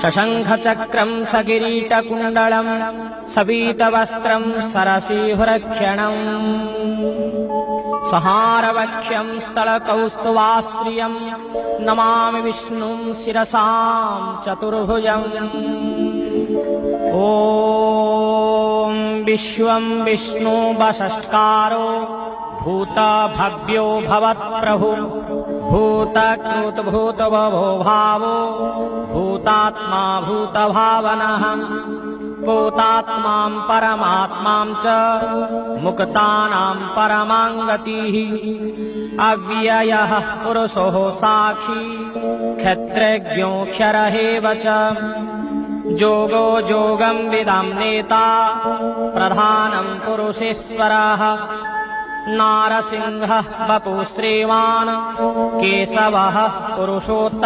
शशंखचक्रं सकिरीटकुण्डलं सबीतवस्त्रं सरसीहुरक्षणं सहारवक्ष्यं स्थलकौस्तुवास्त्रियं नमामि विष्णुं शिरसां चतुर्भुजम्। ॐ विश्वं विष्णु वषट्कारो भूतभव्यो भवत्प्रभु भूतकृतभूतभवो भावो भूतात्मा भूतभावनः भूतात्मां परमात्मां च मुक्तानां परमां गतिः अव्ययः पुरुषो साक्षी क्षत्रज्ञोऽक्षरः च जोगो जोगं विदां नेता प्रधानं पुरुषेश्वरः नारसिंहः वपुः श्रीमान् केशवः पुरुषोत्तमः।